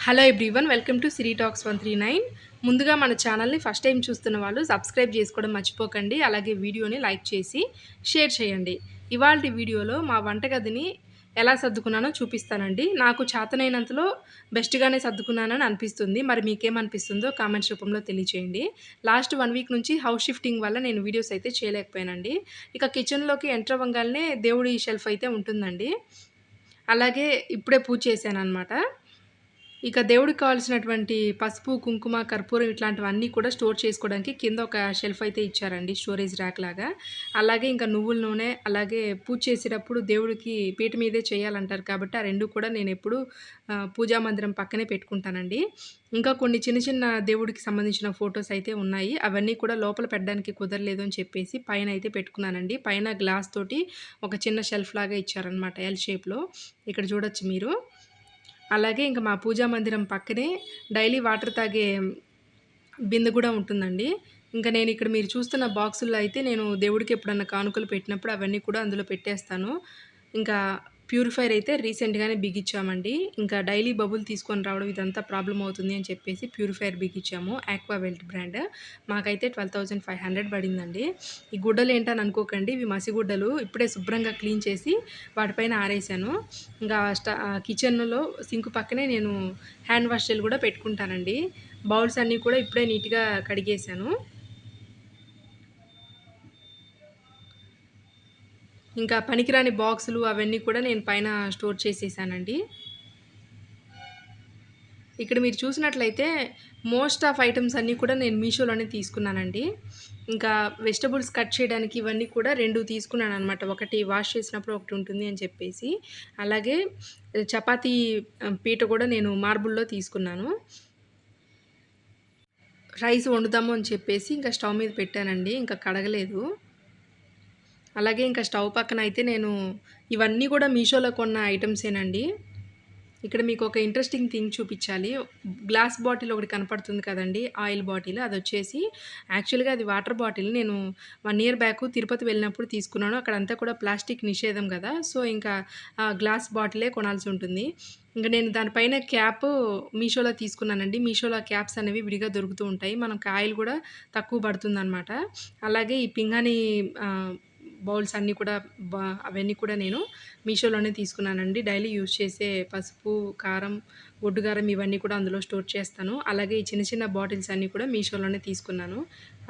Hello everyone, welcome to Siri talks 139. ముందుగా మన ఛానల్ని ఫస్ట్ టైం చూస్తున్న వాళ్ళు సబ్స్క్రైబ్ చేసుకోవడం మర్చిపోకండి. అలాగే వీడియోని లైక్ చేసి షేర్ చేయండి. ఇవాల్టి వీడియోలో మా వంటగదిని ఎలా సర్దుకున్నానో చూపిస్తానండి. నాకు చేతనైనంతలో బెస్ట్‌గానే సర్దుకున్నానని అనిపిస్తుంది. మరి మీకేమనిపిస్తుందో కామెంట్స్ రూపంలో తెలియచేయండి. లాస్ట్ 1 వీక్ నుంచి హౌస్ షిఫ్టింగ్ వల్ల నేను వీడియోస్ అయితే చేయలేకపోయానండి. ఇక కిచెన్‌లోకి ఎంటర్ అవ్వంగాల్నే దేవుడి షెల్ఫ్ అయితే ఉంటుందండి. అలాగే ఇప్పుడే పూజ చేశాననమాట. ఇక దేవుడికి కావాల్సినటువంటి పసుపు, కుంకుమ, కర్పూరం ఇట్లాంటివన్నీ కూడా స్టోర్ చేసుకోవడానికి కింద ఒక షెల్ఫ్ అయితే ఇచ్చారండి. స్టోరేజ్ ర్యాక్ లాగా. అలాగే ఇంకా నువ్వుల నూనె, అలాగే పూజ చేసేటప్పుడు దేవుడికి పీట మీదే చేయాలంటారు కాబట్టి ఆ 2 కూడా నేనెప్పుడూ పూజా మందిరం పక్కనే పెట్టుకుంటానండి. ఇంకా కొన్ని చిన్న చిన్న దేవుడికి సంబంధించిన ఫోటోస్ అయితే ఉన్నాయి. అవన్నీ కూడా లోపల పెట్టడానికి కుదరలేదు అని చెప్పేసి పైనయితే పెట్టుకున్నానండి. పైన గ్లాస్ తోటి ఒక చిన్న షెల్ఫ్ లాగా ఇచ్చారనమాట ఎల్ షేప్‌లో. ఇక్కడ చూడొచ్చు మీరు. అలాగే ఇంక మా పూజా మందిరం పక్కనే డైలీ వాటర్ తాగే బిందె గూడా ఉంటుందండి. ఇంక నేనిక్కడ మీరు చూస్తున్న బాక్సుల్లో అయితే నేను దేవుడికి ఎప్పుడన్నా కానుకలు పెట్టినప్పుడు అవన్నీ కూడా అందులో పెట్టేస్తాను. ఇంకా ప్యూరిఫైయర్ అయితే రీసెంట్‌గానే బిగిచ్చామండి. ఇంకా డైలీ బబుల్ తీసుకొని రావడం ఇదంతా ప్రాబ్లమ్ అవుతుంది అని చెప్పేసి ప్యూరిఫైయర్ బిగిచ్చాము. ఆక్వావెల్ట్ బ్రాండ్. మాకైతే 12,500 పడిందండి. ఈ గుడ్డలేంటని అనుకోకండి. ఇవి మసిగుడ్డలు. ఇప్పుడే శుభ్రంగా క్లీన్ చేసి వాటిపైన ఆరేశాను. ఇంకా కిచెన్‌లో సింక్ పక్కనే నేను హ్యాండ్ వాష్ జెల్ గూడా పెట్టుకుంటానండి. బౌల్స్ అన్నీ కూడా ఇప్పుడే నీట్‌గా కడిగేశాను. ఇంకా పనికిరాని బాక్సులు అవన్నీ కూడా నేను పైన స్టోర్ చేసేసానండి. ఇక్కడ మీరు చూసినట్లయితే మోస్ట్ ఆఫ్ ఐటెమ్స్ అన్నీ కూడా నేను మీషోలోనే తీసుకున్నానండి. ఇంకా వెజిటబుల్స్ కట్ చేయడానికి ఇవన్నీ కూడా 2 తీసుకున్నాననమాట. ఒకటి వాష్ చేసినప్పుడు ఒకటి ఉంటుంది అని చెప్పేసి. అలాగే చపాతీ పీట కూడా నేను మార్బుల్‌లో తీసుకున్నాను. రైస్ వండుదాము అని చెప్పేసి ఇంకా స్టవ్ మీద పెట్టానండి. ఇంకా కడగలేదు. అలాగే ఇంకా స్టవ్ పక్కనయితే నేను ఇవన్నీ కూడా మీషోలో కొన్న ఐటెమ్సేనండి. ఇక్కడ మీకొక ఇంట్రెస్టింగ్ థింగ్ చూపిచ్చాలి. గ్లాస్ బాటిల్ ఒకటి కనపడుతుంది కదండీ! Oil bottle. అదొచ్చేసి యాక్చువల్‌గా అది వాటర్ బాటిల్. నేను 1 ఇయర్ బ్యాక్ తిరుపతి వెళ్ళినప్పుడు తీసుకున్నాను. అక్కడంతా కూడా ప్లాస్టిక్ నిషేధం గదా! సో, ఇంకా గ్లాస్ బాటిలే కొనాల్సుంటుంది. ఇంక నేను దానిపైన క్యాపు మీషోలో తీసుకున్నానండి. మీషోలో ఆ క్యాప్స్ అనేవి విడిగా దొరుకుతూ ఉంటాయి. మనకు ఆయిల్ గూడా తక్కువ పడుతుందనమాట. అలాగే ఈ పింగాణీ ఆహ్, బౌల్స్ అన్నీ కూడా అవన్నీ కూడా నేను మీషోలోనే తీసుకున్నానండి. డైలీ యూజ్ చేసే పసుపు, కారం, ఒడ్డు కారం ఇవన్నీ కూడా అందులో స్టోర్ చేస్తాను. అలాగే ఈ చిన్న చిన్న బాటిల్స్ అన్నీ కూడా మీషోలోనే తీసుకున్నాను.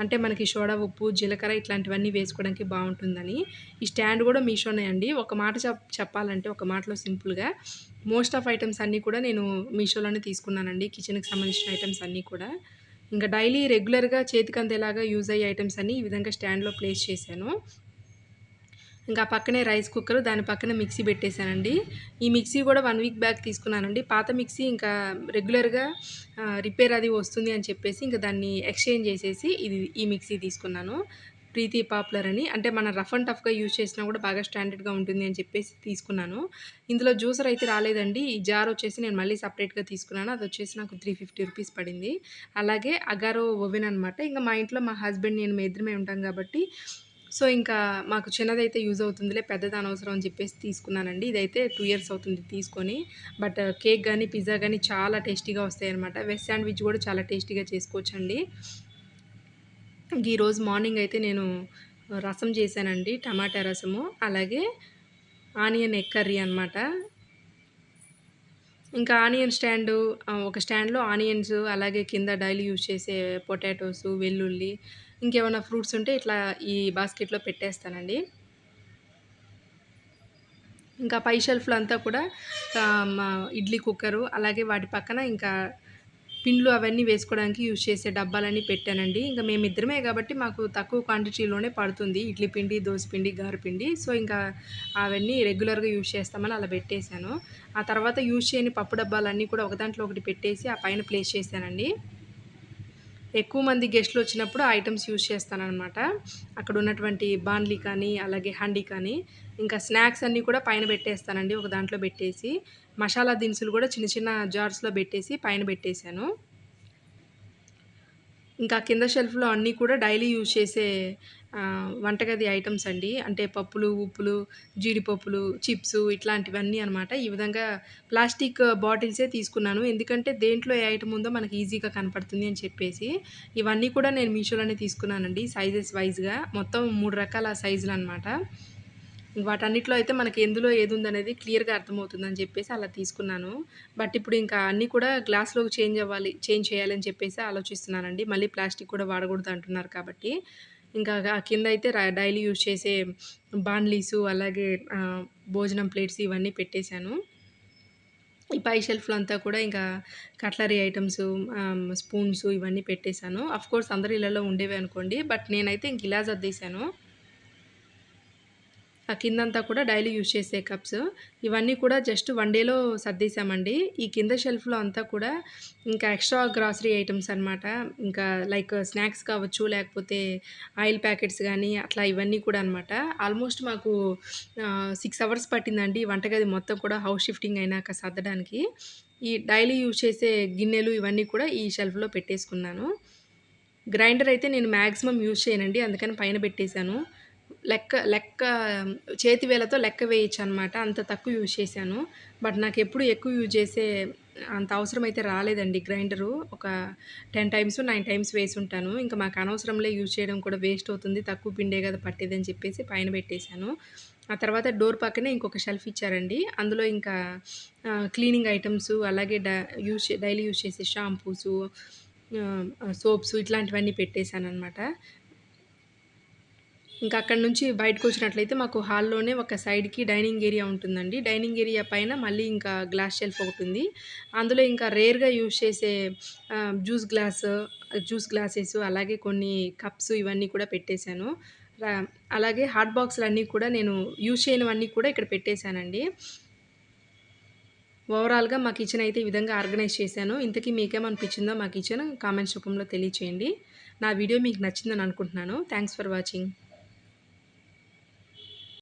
అంటే మనకి సోడా ఉప్పు, జీలకర్ర ఇట్లాంటివన్నీ వేసుకోవడానికి బావుంటుందని. ఈ స్టాండ్ కూడా మీషోనే అండి. ఒక మాట చెప్పాలంటే ఒక మాటలో సింపుల్‌గా మోస్ట్ ఆఫ్ ఐటెమ్స్ అన్నీ కూడా నేను మీషోలోనే తీసుకున్నానండి. కిచెన్‌కి సంబంధించిన ఐటెమ్స్ అన్నీ కూడా. ఇంక డైలీ రెగ్యులర్‌గా చేతికందేలాగా యూజ్ అయ్యే ఐటెమ్స్ అన్నీ ఈ విధంగా స్టాండ్‌లో ప్లేస్ చేశాను. ఇంకా పక్కనే రైస్ కుక్కరు, దాని పక్కన మిక్సీ పెట్టేసానండి. ఈ మిక్సీ గూడా 1 వీక్ బ్యాక్ తీసుకున్నానండి. పాత మిక్సీ ఇంకా రెగ్యులర్‌గా రిపేర్ అది వస్తుంది అని చెప్పేసి ఇంక దాన్ని ఎక్స్‌చేంజ్ జేసేసి ఈ మిక్సీ తీసుకున్నాను. ప్రీతి పాపులర్ అని. అంటే మన రఫ్ అండ్ టఫ్‌గా యూజ్ చేసినా గూడా బాగా స్టాండర్డ్‌గా ఉంటుంది అని చెప్పేసి తీసుకున్నాను. ఇందులో జ్యూసర్ అయితే రాలేదండి. ఈ జార్ వచ్చేసి నేను మళ్ళీ సెపరేట్‌గా తీసుకున్నాను. అదొచ్చేసి నాకు 350 రూపీస్ పడింది. అలాగే అగారో ఓవెన్ అనమాట. ఇంక మా ఇంట్లో మా హస్బెండ్, నేను మేమిద్దరమే ఉంటాం గాబట్టి సో, ఇంకా మాకు చిన్నదైతే యూజ్ అవుతుందిలే, పెద్దది అనవసరం అని చెప్పేసి తీసుకున్నానండి. ఇదైతే 2 ఇయర్స్ అవుతుంది తీసుకొని. బట్ కేక్ గానీ, పిజ్జా గానీ చాలా టేస్టీగా వస్తాయనమాట. వెజ్ శాండ్‌విచ్ గూడా చాలా టేస్టీగా చేసుకోవచ్చండి. ఈరోజు మార్నింగ్ అయితే నేను రసం చేశానండి. టమాటా రసము, అలాగే ఆనియన్ ఎగ్ కర్రీ అనమాట. ఇంకా ఆనియన్ స్టాండు ఒక స్టాండ్‌లో ఆనియన్స్, అలాగే కింద డైలీ యూజ్ చేసే పొటాటోసు, వెల్లుల్లి, ఇంకేమన్నా ఫ్రూట్స్ ఉంటే ఇట్లా ఈ బాస్కెట్‌లో పెట్టేస్తానండి. ఇంకా పై షెల్ఫ్‌లో అంతా కూడా మా ఇడ్లీ కుక్కరు, అలాగే వాటి పక్కన ఇంకా పిండ్లు అవన్నీ వేసుకోవడానికి యూజ్ చేసే డబ్బాలన్నీ పెట్టానండి. ఇంక మేమిద్దరమే గాబట్టి మాకు తక్కువ క్వాంటిటీలోనే పడుతుంది. ఇడ్లీ పిండి, దోస పిండి, గారెపిండి. సో, ఇంకా అవన్నీ రెగ్యులర్‌గా యూజ్ చేస్తామని అలా పెట్టేశాను. ఆ తర్వాత యూజ్ చేయని పప్పు డబ్బాలన్నీ కూడా ఒక దాంట్లో ఒకటి పెట్టేసి ఆ పైన ప్లేస్ చేశానండి. ఎక్కువ మంది గెస్ట్‌లొచ్చినప్పుడు ఆ ఐటెమ్స్ యూజ్ చేస్తాననమాట. అక్కడున్నటువంటి బాండ్లీ కానీ, అలాగే హండీ కానీ, ఇంకా స్నాక్స్ అన్నీ కూడా పైన పెట్టేస్తానండి ఒక దాంట్లో పెట్టేసి. మసాలా దినుసులు గూడా చిన్న చిన్న జార్స్‌లో పెట్టేసి పైన పెట్టేశాను. ఇంకా కింద షెల్ఫ్‌లో అన్నీ కూడా డైలీ యూజ్ చేసే వంటగది ఐటెమ్స్ అండి. అంటే పప్పులు, ఉప్పులు, జీడిపప్పులు, చిప్సు ఇట్లాంటివన్నీ అనమాట. ఈ విధంగా ప్లాస్టిక్ బాటిల్సే తీసుకున్నాను. ఎందుకంటే దేంట్లో ఏ ఐటెమ్ ఉందో మనకి ఈజీగా కనపడుతుంది అని చెప్పేసి. ఇవన్నీ కూడా నేను మీషోలోనే తీసుకున్నానండి సైజెస్ వైస్‌గా. మొత్తం 3 రకాల సైజులనమాట. వాటన్నిటిలో అయితే మనకి ఎందులో ఏదుందనేది క్లియర్‌గా అర్థమవుతుందని చెప్పేసి అలా తీసుకున్నాను. బట్ ఇప్పుడు ఇంకా అన్నీ కూడా గ్లాస్‌లోకి చేంజ్ చేయాలి అని చెప్పేసి ఆలోచిస్తున్నానండి. మళ్ళీ ప్లాస్టిక్ కూడా వాడకూడదు అంటున్నారు కాబట్టి. ఇంకా కిందయితే డైలీ యూజ్ చేసే బాండ్లీసు అలాగే భోజనం ప్లేట్స్ ఇవన్నీ పెట్టేశాను. ఈ పై షెల్ఫ్‌లో అంతా కూడా ఇంకా కట్లరీ ఐటెమ్సు, స్పూన్సు ఇవన్నీ పెట్టేశాను. ఆఫ్‌కోర్స్ అందరి ఇళ్లలో ఉండేవే అనుకోండి. బట్ నేనైతే ఇంక ఇలా సర్దేశాను. ఆ కిందంతా కూడా డైలీ యూజ్ చేసే కప్స్. ఇవన్నీ కూడా జస్ట్ వన్ డేలో సర్దేశామండి. ఈ కింద షెల్ఫ్‌లో అంతా కూడా ఇంకా ఎక్స్‌ట్రా గ్రాసరీ ఐటెమ్స్ అనమాట. ఇంకా లైక్ స్నాక్స్ కావచ్చు, లేకపోతే ఆయిల్ ప్యాకెట్స్ గానీ, అట్లా ఇవన్నీ కూడా అనమాట. ఆల్మోస్ట్ మాకు 6 అవర్స్ పట్టిందండి వంటగది మొత్తం కూడా హౌస్ షిఫ్టింగ్ అయినాక సర్దడానికి. ఈ డైలీ యూజ్ చేసే గిన్నెలు ఇవన్నీ కూడా ఈ షెల్ఫ్‌లో పెట్టేసుకున్నాను. గ్రైండర్ అయితే నేను మాక్సిమం యూజ్ చేయనండి. అందుకని పైన పెట్టేశాను. లెక్క లెక్క చేతి వేళ్ళతో లెక్క వేయొచ్చనమాట. అంత తక్కువ యూజ్ చేశాను. బట్ నాకెప్పుడు ఎక్కువ యూజ్ చేసే అంత అవసరమైతే రాలేదండి గ్రైండరు. ఒక 10 టైమ్స్, 9 టైమ్స్ వేసుంటాను. ఇంక మాకు అనవసరంలే యూజ్ చేయడం కూడా వేస్ట్ అవుతుంది. తక్కువ పిండే కదా పట్టేదని చెప్పేసి పైన పెట్టేశాను. ఆ తర్వాత డోర్ పక్కనే ఇంకొక షెల్ఫ్ ఇచ్చారండి. అందులో ఇంకా క్లీనింగ్ ఐటెమ్సు అలాగే డైలీ యూజ్ చేసే షాంపూసు, సోప్సు ఇట్లాంటివన్నీ పెట్టేశాననమాట. ఇంకా అక్కడి నుంచి బయటకొచ్చినట్లయితే మాకు హాల్లోనే ఒక సైడ్‌కి డైనింగ్ ఏరియా ఉంటుందండి. డైనింగ్ ఏరియా పైన మళ్ళీ ఇంకా గ్లాస్ షెల్ఫ్ ఒకటుంది. అందులో ఇంకా రేర్‌గా యూజ్ చేసే జ్యూస్ గ్లాసెస్ అలాగే కొన్ని కప్స్ ఇవన్నీ కూడా పెట్టేశాను. ర అలాగే హాట్ బాక్సులన్నీ కూడా నేను యూజ్ చేయనివన్నీ కూడా ఇక్కడ పెట్టేశానండి. ఓవరాల్‌గా మా కిచెన్ అయితే ఈ విధంగా ఆర్గనైజ్ చేశాను. ఇంతకీ మీకేమనిపించిందో మా కిచెన్ కామెంట్స్ రూపంలో తెలియచేయండి. నా వీడియో మీకు నచ్చిందని అనుకుంటున్నాను. Thanks for watching.